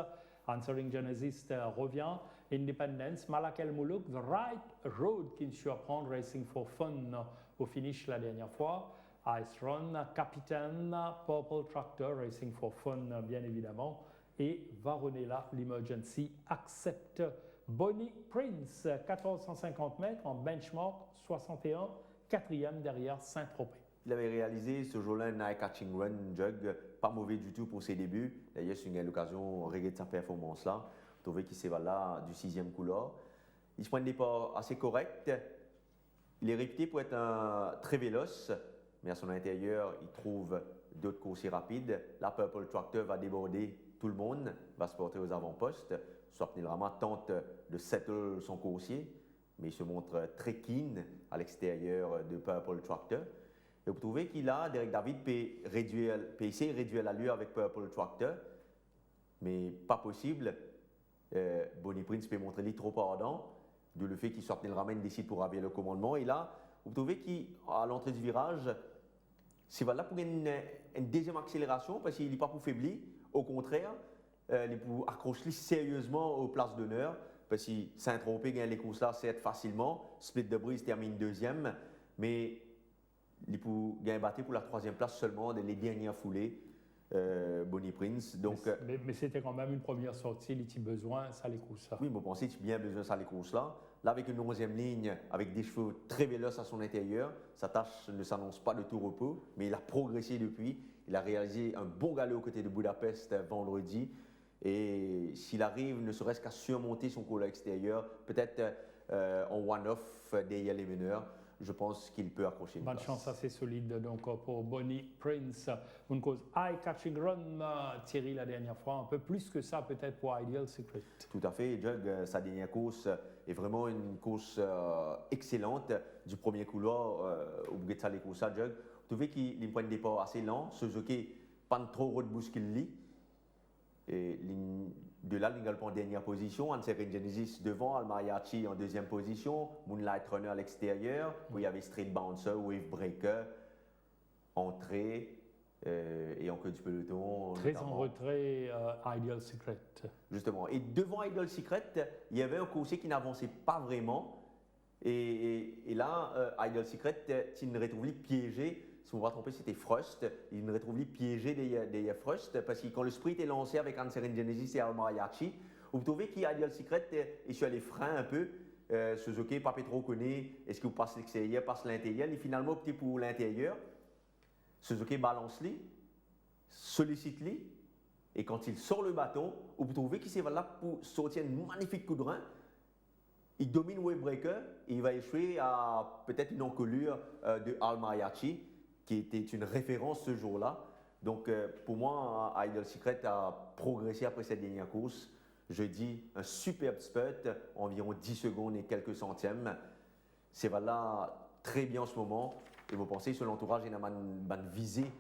Answering Genesis revient. Independence, Malak El Moulouk, The Right Road qui surprend Racing for Fun au finish la dernière fois. Ice Run, Capitaine, Purple Tractor, Racing for Fun bien évidemment. Et Varonella, l'Emergency Accept. Bonnie Prince, 1450 mètres en benchmark 61, 4e derrière Saint-Tropez. Il avait réalisé ce jour-là un eye catching run, jug, pas mauvais du tout pour ses débuts. D'ailleurs, c'est une occasion de regarder sa performance-là. Vous trouvez qu'il s'est là du 6e couleur. Il se prend un départ assez correct. Il est réputé pour être un très véloce, mais à son intérieur, il trouve d'autres coursiers rapides. La Purple Tractor va déborder tout le monde, va se porter aux avant-postes. Swapnil Rama tente de settle son coursier, mais il se montre très keen à l'extérieur de Purple Tractor. Et vous trouvez qu'il a, Derek David peut essayer de réduire l'allure avec Purple Tractor, mais pas possible. Bonnie Prince peut montrer lui trop ardent, de le fait qu'il sorte le ramène décide pour ravir le commandement. Et là, vous trouvez qu'à l'entrée du virage, c'est là pour une deuxième accélération, parce qu'il n'est pas pour faiblir. Au contraire, il pour accrocher sérieusement aux places d'honneur, parce que Saint-Tropez gagne les courses là, c'est facilement. Split de Brise termine 2e, mais il pour gagner battu pour la 3e place seulement dans les dernières foulées. Bonnie Prince. Donc, mais c'était quand même une première sortie, il avait besoin, ça les courses là. Oui, je pensais qu'il a bien besoin de ça les courses là. Là, avec une 11e ligne, avec des chevaux très véloces à son intérieur, sa tâche ne s'annonce pas de tout repos, mais il a progressé depuis. Il a réalisé un bon galop aux côtés de Budapest vendredi. Et s'il arrive, ne serait-ce qu'à surmonter son col extérieur, peut-être en one-off derrière les meneurs, je pense qu'il peut accrocher une bonne place. Chance assez solide donc pour Bonnie Prince. Une cause high catching run, Thierry la dernière fois, un peu plus que ça peut-être pour Ideal Secret. Tout à fait, Jug, sa dernière course est vraiment une course excellente du premier couloir au Bouguetsa les courses à Jug. Vous trouvez qu'il a un point de départ assez lent, Suzuki pas trop de bouscule. Et de là, il est en dernière position, Answering Genesis devant, Almariachi en 2e position, Moonlight Runner à l'extérieur, où il y avait Street Bouncer, Wave Breaker, entrée et en queue du peloton. Très notamment. en retrait, Ideal Secret. Justement. Et devant Ideal Secret, il y avait un coursier qui n'avançait pas vraiment. Et là, Ideal Secret, il ne retrouve piégé. Si on ne va tromper, c'était Frost. Il ne retrouve piégé des Frost parce que quand le sprint est lancé avec Answering Genesis et Almariachi, vous trouvez qu'Ideal Secret est sur les freins un peu. Suzuki, pas trop connaît. Est-ce que vous passez l'extérieur, passe l'intérieur? Il est finalement opté pour l'intérieur. Suzuki balance-lui, sollicite-lui. Et quand il sort le bâton, vous trouvez qu'il s'est là pour sortir un magnifique coup de rein. Il domine Wavebreaker et il va échouer à peut-être une encolure de Almariachi, qui était une référence ce jour-là. Donc pour moi, Ideal Secret a progressé après cette dernière course. Je dis un superbe spurt, environ 10 secondes et quelques centièmes. C'est là très bien en ce moment. Et vous pensez sur l'entourage, il y a une visée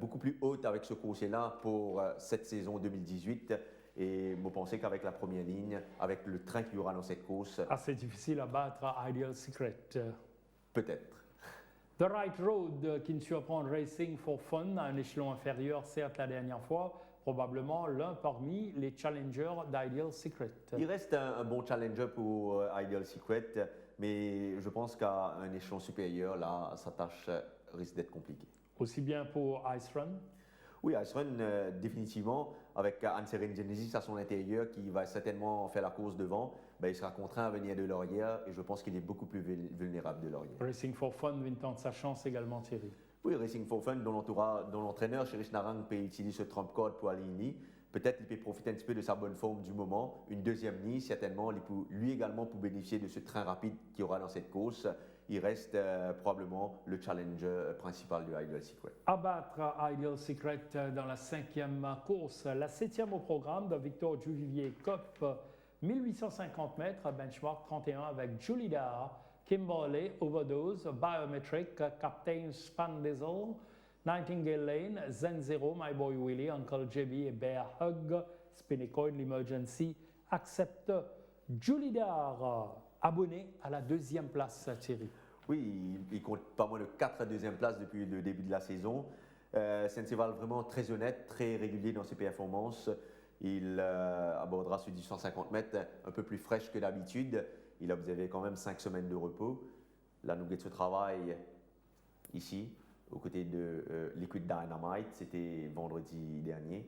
beaucoup plus haute avec ce coursier-là pour cette saison 2018. Et vous pensez qu'avec la première ligne, avec le train qu'il y aura dans cette course... Assez difficile à battre à Ideal Secret. Peut-être. The Right Road qui ne surprend Racing for Fun à un échelon inférieur, certes la dernière fois, probablement l'un parmi les challengers d'Ideal Secret. Il reste un bon challenger pour Ideal Secret, mais je pense qu'à un échelon supérieur, là, sa tâche risque d'être compliquée. Aussi bien pour Ice Run? Oui, Iceron, définitivement, avec Anne-Sérine Genesis à son intérieur, qui va certainement faire la course devant, ben, il sera contraint à venir de l'arrière et je pense qu'il est beaucoup plus vulnérable de l'arrière. Racing for Fun tente sa chance également, Thierry. Oui, Racing for Fun, dont l'entraîneur, Cherish Narang, peut utiliser ce trump card pour aller une ligne. Peut-être qu'il peut profiter un petit peu de sa bonne forme du moment. Une deuxième ligne, certainement, lui également, pour bénéficier de ce train rapide qu'il y aura dans cette course. Il reste probablement le challenger principal du Ideal Secret. Abattre Ideal Secret dans la 5e course, la 7e au programme de Victor Duvivier Cup, 1850 mètres, benchmark 31 avec Julie Dare, Kimberley, Overdose, Biometric, Captain Span Diesel, Nightingale Lane, Zen Zero, My Boy Willie, Uncle JB et Bear Hug, Spinnecoin, l'Emergency, accepte Julie Dare, abonné à la 2e place, Thierry. Oui, il compte pas moins de 4 2e places depuis le début de la saison. Senseval vraiment très honnête, très régulier dans ses performances. Il abordera ce 1850 mètres un peu plus fraîche que d'habitude. Il a observé quand même 5 semaines de repos. Là, nous guette ce travail ici, aux côtés de Liquid Dynamite. C'était vendredi dernier.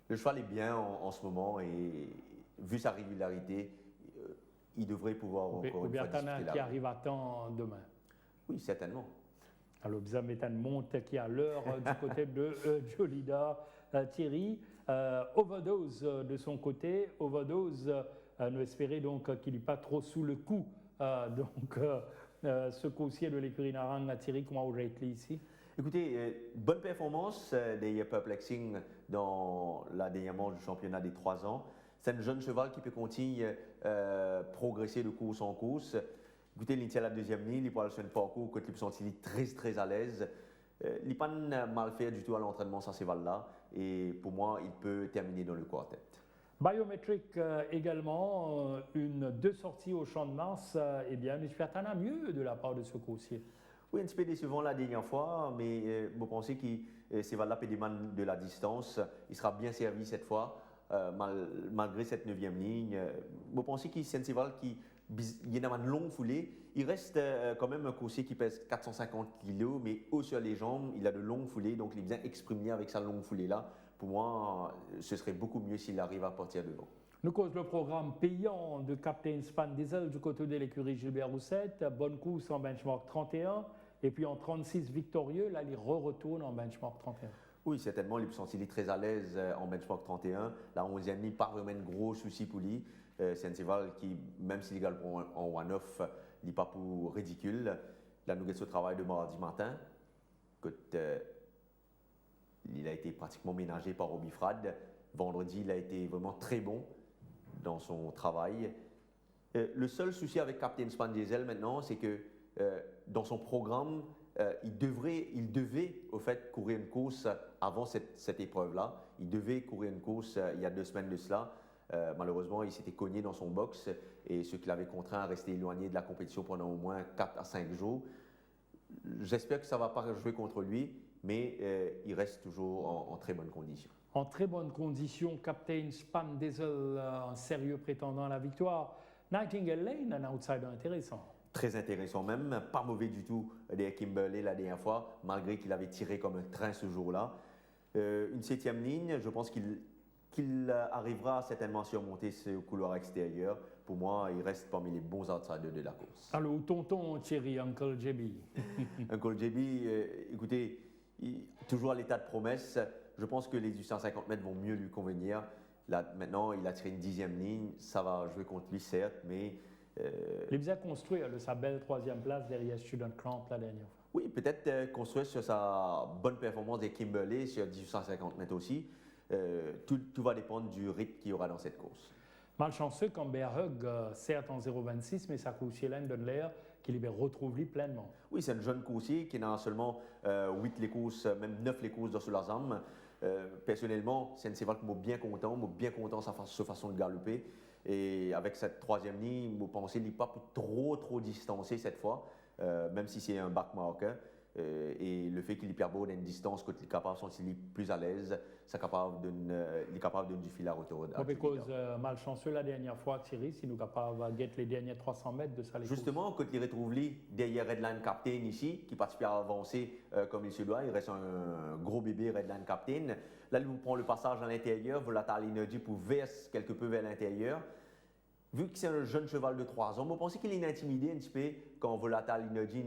Le cheval est bien en ce moment et vu sa régularité, il devrait pouvoir encore une fois disputer la qui arrive à temps demain. Oui, certainement. Alors, Bizametan monte qui a l'heure du côté de Jolida. Thierry, Overdose de son côté. Overdose, nous espérons donc qu'il n'est pas trop sous le coup. Ce coursier de l'écurie Narang, Thierry, comment vous ratez ici? Écoutez, bonne performance des Perplexing dans la dernière manche du championnat des 3 ans. C'est un jeune cheval qui peut continuer progresser de course en course. Écoutez, il tient la 2e ligne, il pourra le faire parcours, côté il est très à l'aise. Il n'est pas mal fait du tout à l'entraînement, ça, ces là et pour moi, il peut terminer dans le quartet. Biometric également, 2 sorties au Champ de Mars, eh bien, j'espère qu'il y en a mieux de la part de ce coursier. Oui, un petit peu décevant la dernière fois, mais vous pensez que Seval peut demander de la distance, il sera bien servi cette fois. Malgré cette 9e ligne. Vous pensez qu'il c'est un cheval qui il a une longue foulée. Il reste quand même un coursier qui pèse 450 kg, mais haut sur les jambes, il a de longues foulées, donc il est bien exprimé avec sa longue foulée-là. Pour moi, ce serait beaucoup mieux s'il arrive à partir devant. Nous cause le programme payant de Captain Span Diesel du côté de l'écurie Gilbert Roussette. Bonne course en benchmark 31, et puis en 36 victorieux, là, il retourne en benchmark 31. Oui, certainement, il est très à l'aise en benchmark 31. La 11e ligne, pas vraiment de gros soucis pour lui. C'est un cheval qui, même s'il gagne en one-off, il n'est pas pour ridicule. Là, nous avons ce travail de mardi matin. Il a été pratiquement ménagé par Obifrad. Vendredi, il a été vraiment très bon dans son travail. Le seul souci avec Captain Span Diesel maintenant, c'est que dans son programme, il devait au fait courir une course avant cette épreuve-là. Il devait courir une course il y a 2 semaines de cela. Malheureusement, il s'était cogné dans son box et ce qui l'avait contraint à rester éloigné de la compétition pendant au moins 4 à 5 jours. J'espère que ça ne va pas jouer contre lui, mais il reste toujours en très bonne condition. En très bonne condition, Captain Span Diesel, un sérieux prétendant à la victoire. Nightingale Lane, un outsider intéressant. Très intéressant même, pas mauvais du tout des Kimberley la dernière fois, malgré qu'il avait tiré comme un train ce jour-là. Une 7e ligne, je pense qu'il arrivera certainement à surmonter ce couloir extérieur. Pour moi, il reste parmi les bons outsiders de la course. Alors, tonton Thierry, Uncle JB. Uncle JB, écoutez, toujours à l'état de promesse. Je pense que les 850 mètres vont mieux lui convenir. Là, maintenant, il a tiré une 10e ligne. Ça va jouer contre lui, certes, mais... Il est bien construit de sa belle 3e place derrière Student Clamp la dernière fois. Oui, peut-être construire sur sa bonne performance des Kimberley sur 1850 mètres aussi. Tout va dépendre du rythme qu'il y aura dans cette course. Malchanceux comme Bearhug, certes en 0,26, mais sa coursier donne l'air qu'il retrouve lui pleinement. Oui, c'est un jeune coursier qui n'a seulement 8 les courses, même 9 les courses dans sur la âme. Personnellement, c'est un cheval qui m'a bien content sa façon de galoper. Et avec cette 3e ligne, vous pensez qu'il n'est pas trop distancé cette fois, même si c'est un backmarker. et le fait qu'il est plus beau dans une distance, qu'il est capable de se sentir plus à l'aise, il est capable de du fil à retour. Parce malchanceux la dernière fois, Thierry, si nous sommes capables de gagner les derniers 300 mètres de ça. Justement, quand il retrouve lui derrière Redline Captain ici, qui participe à avancer comme il se doit, il reste un gros bébé Redline Captain. Là, il vous prend le passage à l'intérieur, Volatile Energy pour verser quelque peu vers l'intérieur. Vu que c'est un jeune cheval de 3 ans, vous pensez qu'il est intimidé un petit peu quand Volatile Energy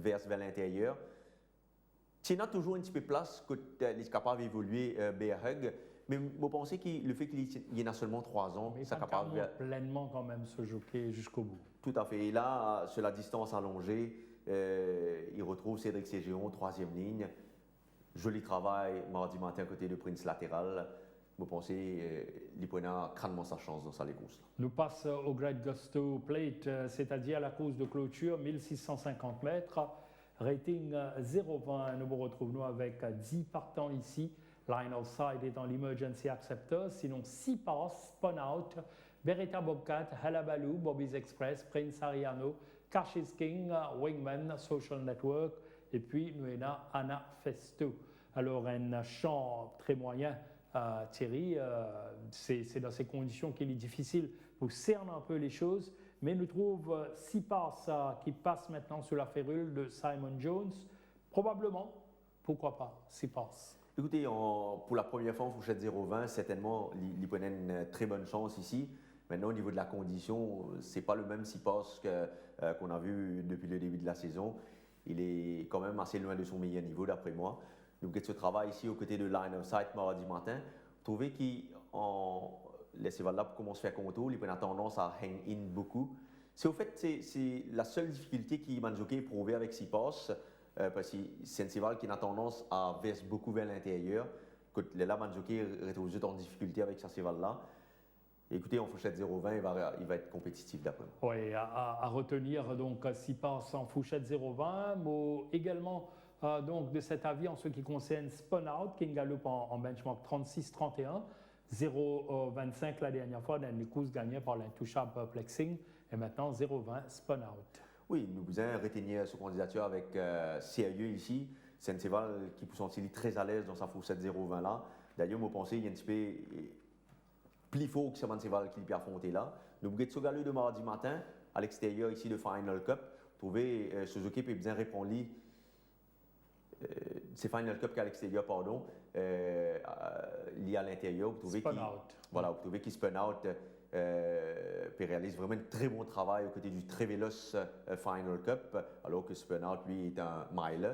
verse vers l'intérieur. Il a toujours un petit peu de place quand il est capable d'évoluer Bearhug. Mais vous pensez que le fait qu'il ait seulement 3 ans, ça capable de pleinement quand même se joquer jusqu'au bout. Tout à fait. Et là, sur la distance allongée, il retrouve Cédric Ségéon, 3e ligne. Joli travail mardi matin à côté de Prince latéral. Vous pensez qu'il a crânement sa chance dans sa course. Nous passons au Great Gusto Plate, c'est-à-dire la course de clôture, 1650 mètres. Rating 0,20. Nous vous retrouvons avec 10 partants ici. Line of sight est dans l'Emergency Acceptor. Sinon, 6 passes, Spun Out, Beretta Bobcat, Halabaloo, Bobby's Express, Prince Ariano, Cash is King, Wingman, Social Network. Et puis, nous avons Anna Festo. Alors, un champ très moyen. Thierry, c'est dans ces conditions qu'il est difficile pour cerner un peu les choses, mais nous trouvons 6 passes qui passent maintenant sur la férule de Simon Jones. Probablement, pourquoi pas, 6 passes. Écoutez, pour la première fois en fourchette 0,20, certainement, il prenait une très bonne chance ici. Maintenant, au niveau de la condition, ce n'est pas le même 6 passes qu'on a vu depuis le début de la saison. Il est quand même assez loin de son meilleur niveau, d'après moi. Donc, ce travail ici, aux côtés de Line of Sight mardi matin, vous trouvez qu'en laissez là pour commencer à faire contour, il a tendance à hang in beaucoup. C'est au fait, c'est la seule difficulté qui Manzoké éprouvé avec 6 passes, parce que c'est un cheval qui a tendance à verser beaucoup vers l'intérieur. Là, Manzoké retrouve juste en difficulté avec ce cheval-là. Écoutez, en fourchette 0,20, il va être compétitif d'après moi. Oui, à retenir donc 6 passes en fourchette 0,20, mais également donc de cet avis en ce qui concerne Spun Out, qui galope en benchmark 36-31, 0,25 la dernière fois dans les courses gagnées par l'intouchable Perplexing, et maintenant 0,20 Spun Out. Oui, nous vous avons retenu sa candidature avec sérieux ici. C'est un cheval qui peut sentir très à l'aise dans sa fourchette 0,20 là. D'ailleurs, moi, pensez, il y a un petit peu plus fort que ce cheval qu'il peut affronter là. Nous avons ce galop de mardi matin à l'extérieur ici de Final Cup. Vous trouvez Suzuki peut bien répondre. C'est Final Cup qu'à l'extérieur, pardon, lié à l'intérieur. Vous trouvez Voilà, vous trouvez qu'il spun out, puis réalise vraiment un très bon travail aux côtés du très véloce Final Cup, alors que spun out, lui, est un miler.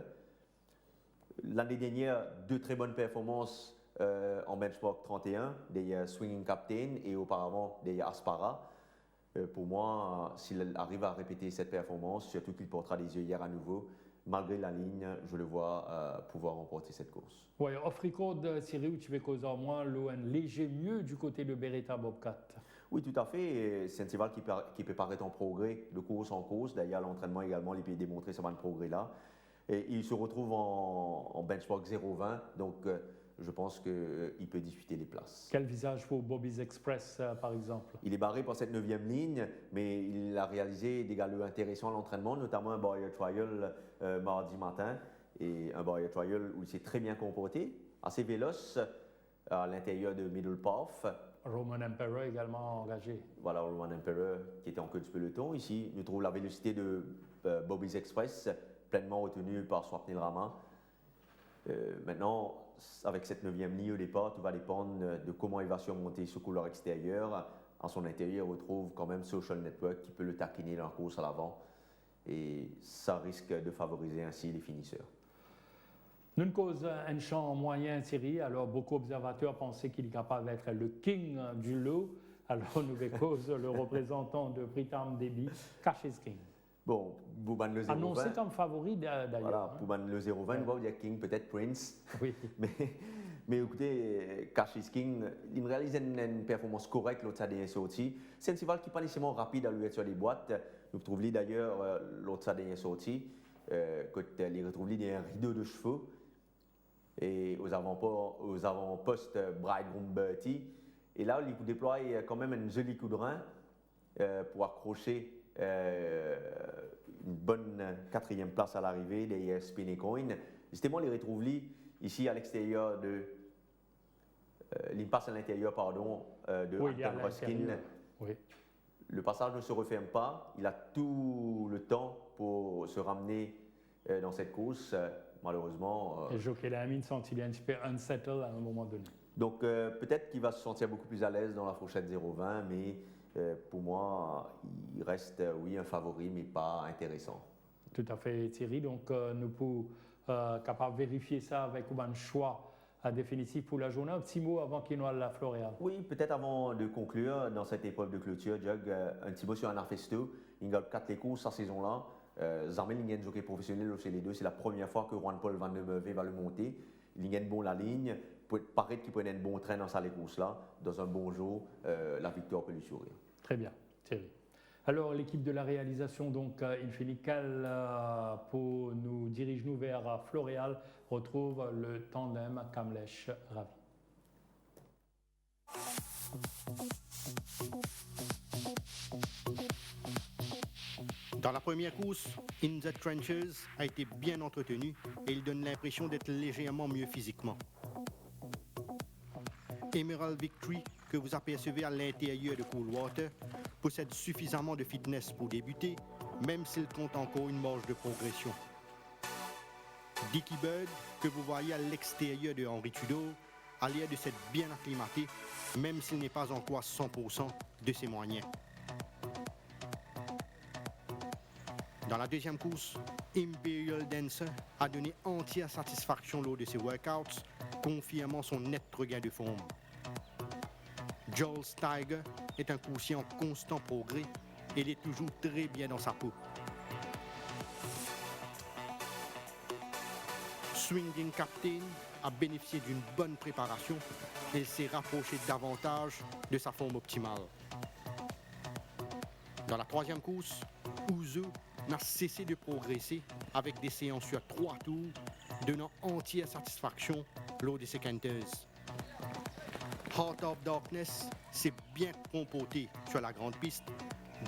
L'année dernière, 2 très bonnes performances en benchmark 31, des Swinging Captain et auparavant des Aspara. Pour moi, s'il arrive à répéter cette performance, surtout qu'il portera des œillères à nouveau, malgré la ligne, je le vois pouvoir remporter cette course. Oui, off-record, Thierry, où tu veux causer en moins l'ON léger mieux du côté de Beretta Bobcat. Oui, tout à fait. C'est un cheval qui peut paraître en progrès de course en course. D'ailleurs, l'entraînement également, il peut démontrer ce progrès-là. Et il se retrouve en benchmark 0,20, donc je pense qu'il peut disputer les places. Quel visage pour Bobby's Express, par exemple? Il est barré par cette 9e ligne, mais il a réalisé des galops intéressants à l'entraînement, notamment un barrier trial mardi matin, et un barrier trial où il s'est très bien comporté, assez véloce à l'intérieur de Middle Path. Roman Emperor également engagé. Voilà, Roman Emperor qui était en queue du peloton. Ici, nous trouvons la vélocité de Bobby's Express, pleinement retenue par Swapnil Rama. Maintenant, avec cette 9e ligne au départ, tout va dépendre de comment il va surmonter ce couloir extérieur. En son intérieur, on retrouve quand même Social Network qui peut le taquiner dans la course à l'avant. Et ça risque de favoriser ainsi les finisseurs. Nous cause un champ moyen, Thierry. Alors, beaucoup d'observateurs pensaient qu'il est capable d'être le king du lot. Alors, nous cause le représentant de Pritam Debi, Cash is King. Bon, Bouban le 0,20. Annoncé comme favori d'ailleurs. Voilà, Bouban le 0,20, nous va dire King, peut-être Prince. Oui. Mais écoutez, Cash is King, il réalise une performance correcte l'autre dernier sorti. C'est un cheval qui n'est pas nécessairement rapide à l'ouverture des boîtes. Nous trouvons d'ailleurs l'autre dernier sorti, quand il retrouve un rideau de chevaux. Et aux avant-postes Bridegroom Bertie. Et là, il déploie quand même un joli coup de rein pour accrocher une bonne 4e place à l'arrivée des Spinnecoin. Justement, les retrouve ici à l'extérieur de. Il passe à l'intérieur, pardon, de Hampton Ruskin. Oui. Le passage ne se referme pas. Il a tout le temps pour se ramener dans cette course. Malheureusement. Le jockey Lamine sent qu'il est un petit peu unsettled à un moment donné. Donc peut-être qu'il va se sentir beaucoup plus à l'aise dans la fourchette 0,20, mais pour moi, il reste, oui, un favori, mais pas intéressant. Tout à fait, Thierry. Donc nous pouvons capable vérifier ça avec un choix définitif pour la journée. Un petit mot avant qu'il nous aille la Floréal. Oui, peut-être avant de conclure dans cette épreuve de clôture, Jug, un petit mot sur Anarfesto. Il gagne 4 les courses cette saison-là. Zarmel, il gagne jockey professionnel chez les deux. C'est la première fois que Juan-Paul Van de Merwe va le monter. Il gagne bon la ligne. Paraît qu'il prenait un bon train dans sa course-là. Dans un bon jour, la victoire peut lui sourire. Très bien, Thierry. Alors, l'équipe de la réalisation, donc, Infinical, pour nous diriger nous vers Floréal, retrouve le tandem Kamlesh-Ravi. Dans la première course, In the Trenches a été bien entretenu et il donne l'impression d'être légèrement mieux physiquement. Emerald Victory, que vous apercevez à l'intérieur de Coolwater, possède suffisamment de fitness pour débuter, même s'il compte encore une marge de progression. Dicky Bird, que vous voyez à l'extérieur de Henri Tudor, a l'air de s'être bien acclimaté, même s'il n'est pas encore à 100% de ses moyens. Dans la deuxième course, Imperial Dancer a donné entière satisfaction lors de ses workouts, confirmant son net regain de forme. Joel Tiger est un coursier en constant progrès et il est toujours très bien dans sa peau. Swinging Captain a bénéficié d'une bonne préparation et il s'est rapproché davantage de sa forme optimale. Dans la troisième course, Uzo n'a cessé de progresser avec des séances sur 3 tours, donnant entière satisfaction lors de ses canters. Heart of Darkness s'est bien comporté sur la grande piste,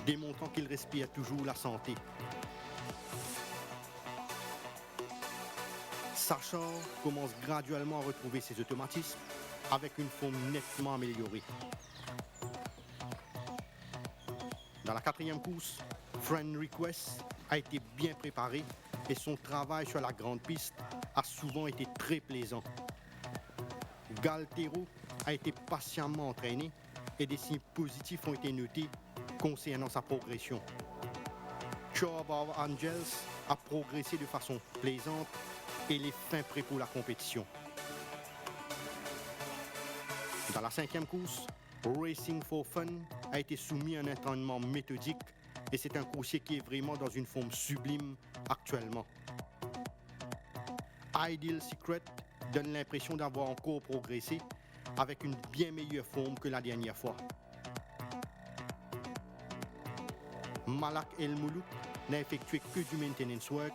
démontrant qu'il respire toujours la santé. Sacha commence graduellement à retrouver ses automatismes avec une forme nettement améliorée. Dans la quatrième course, Friend Request a été bien préparé et son travail sur la grande piste a souvent été très plaisant. Galtero a été patiemment entraîné et des signes positifs ont été notés concernant sa progression. Chove of Angels a progressé de façon plaisante et il est fin prêt pour la compétition. Dans la cinquième course, Racing for Fun a été soumis à un entraînement méthodique et c'est un coursier qui est vraiment dans une forme sublime actuellement. Ideal Secret donne l'impression d'avoir encore progressé avec une bien meilleure forme que la dernière fois. Malak El Moulouk n'a effectué que du maintenance work,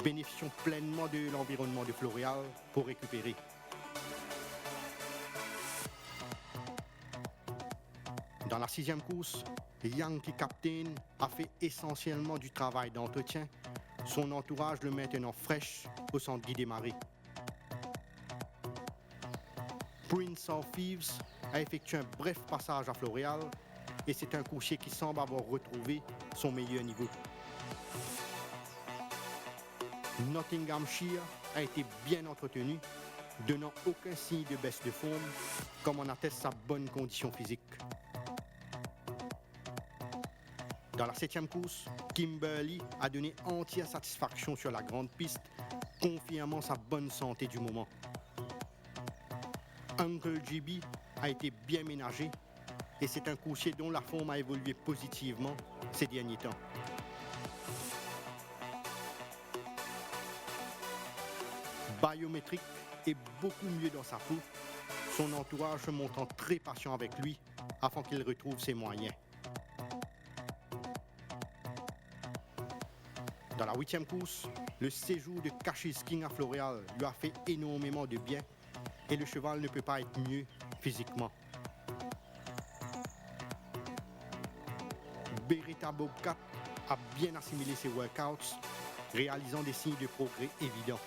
bénéficiant pleinement de l'environnement de Floréal pour récupérer. Dans la sixième course, Yankee Captain a fait essentiellement du travail d'entretien, son entourage le maintenant fraîche au centre Guy Desmarais. Prince of Thieves a effectué un bref passage à Floréal et c'est un coursier qui semble avoir retrouvé son meilleur niveau. Nottinghamshire a été bien entretenu, donnant aucun signe de baisse de forme, comme en atteste sa bonne condition physique. Dans la septième course, Kimberly a donné entière satisfaction sur la grande piste, confirmant sa bonne santé du moment. Uncle GB a été bien ménagé et c'est un coursier dont la forme a évolué positivement ces derniers temps. Biométrique est beaucoup mieux dans sa peau, son entourage se montrant très patient avec lui afin qu'il retrouve ses moyens. Dans la huitième course, le séjour de Cassius King à Floréal lui a fait énormément de bien et le cheval ne peut pas être mieux physiquement. Beretta Bobcat a bien assimilé ses workouts, réalisant des signes de progrès évidents.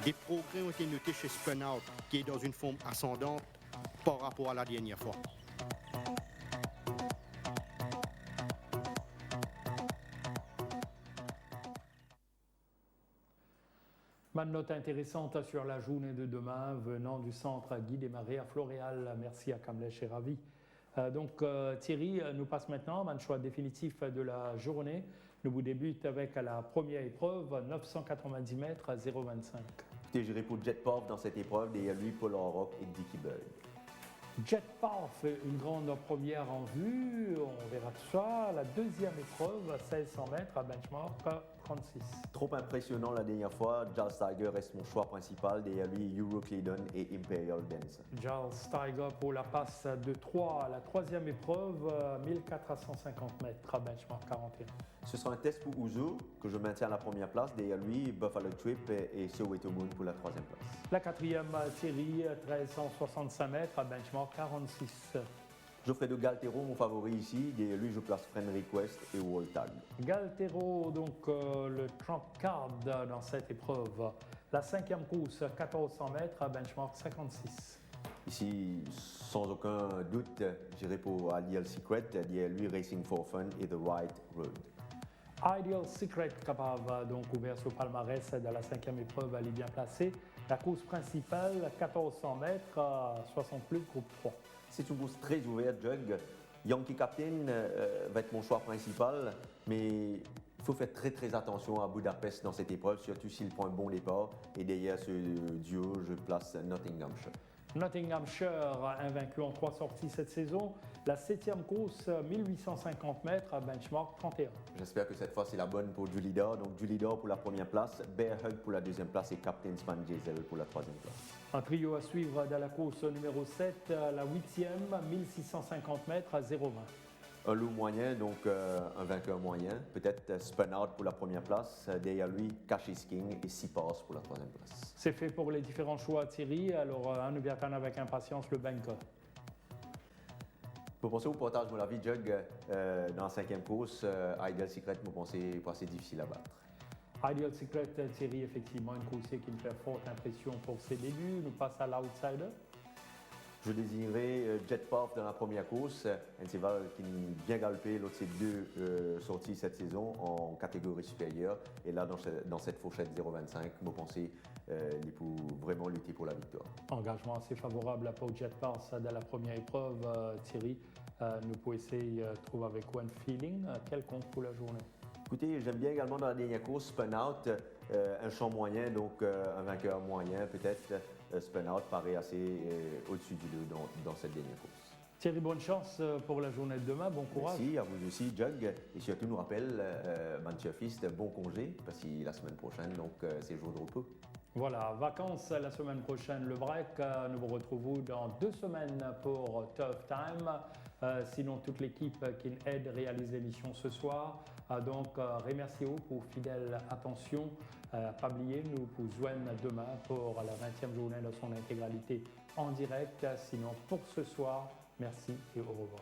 Des progrès ont été notés chez Spun-Out, qui est dans une forme ascendante par rapport à la dernière fois. Ma note intéressante sur la journée de demain venant du centre Guy Desmarais à Floréal. Merci à Kamlesh et Ravi. Thierry nous passe maintenant un choix définitif de la journée. Nous vous débutons avec la première épreuve, 990 mètres à 0,25. J'irai pour Jet Path dans cette épreuve, derrière lui, Paul Rock et Dicky Bird. Jet Path fait une grande première en vue, on verra tout ça. La deuxième épreuve, 1600 mètres à benchmark 36. Trop impressionnant la dernière fois, Giles Tiger reste mon choix principal, derrière lui Eurocleydon et Imperial Dance. Giles Tiger pour la passe de 3 à la troisième épreuve, 1450 mètres à benchmark 41. Ce sera un test pour Ouzo, que je maintiens à la première place, derrière lui Buffalo Trip et Soweto Moon pour la troisième place. La quatrième série, 1365 mètres à benchmark 46. Geoffredo Galtero, mon favori ici, derrière lui je place Friend Request et World Tag. Galtero, donc le trump card dans cette épreuve. La cinquième course, 1400 mètres à benchmark 56. Ici, sans aucun doute, j'irai pour Ideal Secret, derrière lui Racing for Fun et The Right Road. Ideal Secret capable donc ouvert sur palmarès de la cinquième épreuve, elle est bien placée. La course principale, 1400 mètres, 60 plus, groupe 3. C'est une course très ouverte, Jug. Yankee Captain va être mon choix principal, mais il faut faire très attention à Budapest dans cette épreuve, surtout s'il prend un bon départ. Et derrière ce duo, je place Nottinghamshire. Nottinghamshire, invaincu en 3 sorties cette saison. La septième course, 1850 mètres à benchmark 31. J'espère que cette fois c'est la bonne pour Julidor. Donc Julidor pour la première place, Bear Hug pour la deuxième place et Captain Span Diesel pour la troisième place. Un trio à suivre dans la course numéro 7, la huitième, 1650 mètres à 0,20. Un lot moyen, donc un vainqueur moyen. Peut-être Spun Out pour la première place. Derrière lui, Cashis King et Seapass pour la troisième place. C'est fait pour les différents choix, Thierry. Alors, nous attendons avec impatience le banker. Pour penser au portage de la vie, Jug, dans la cinquième course, Ideal Secret, me pensez assez difficile à battre. Ideal Secret, Thierry, effectivement, une course qui me fait forte impression pour ses débuts. Nous passons à l'outsider. Je désignerai Jet Path dans la première course, un cheval qui bien galopé lors de ses deux sorties cette saison en catégorie supérieure. Et là, dans cette fourchette 0,25, me pensez il peut vraiment lutter pour la victoire. Engagement assez favorable pour Jet Path dans la première épreuve, Thierry. Nous pouvons essayer de trouver avec One Feeling quelconque pour la journée. Écoutez, j'aime bien également dans la dernière course Spun Out, un champ moyen, donc un vainqueur moyen peut-être. Spun Out paraît assez au-dessus du lot dans cette dernière course. Thierry, bonne chance pour la journée de demain, bon courage. Merci, à vous aussi, Jug. Et surtout, nous rappelle, Manchester bon congé, parce que la semaine prochaine, donc c'est jour de repos. Voilà, vacances la semaine prochaine, le break. Nous vous retrouvons dans 2 semaines pour Tough Time. Sinon, toute l'équipe qui aide à réaliser l'émission ce soir. Donc, remerciez-vous pour fidèle attention. Pas oublier, nous vous joignons demain pour la 20e journée de son intégralité en direct. Sinon, pour ce soir, merci et au revoir.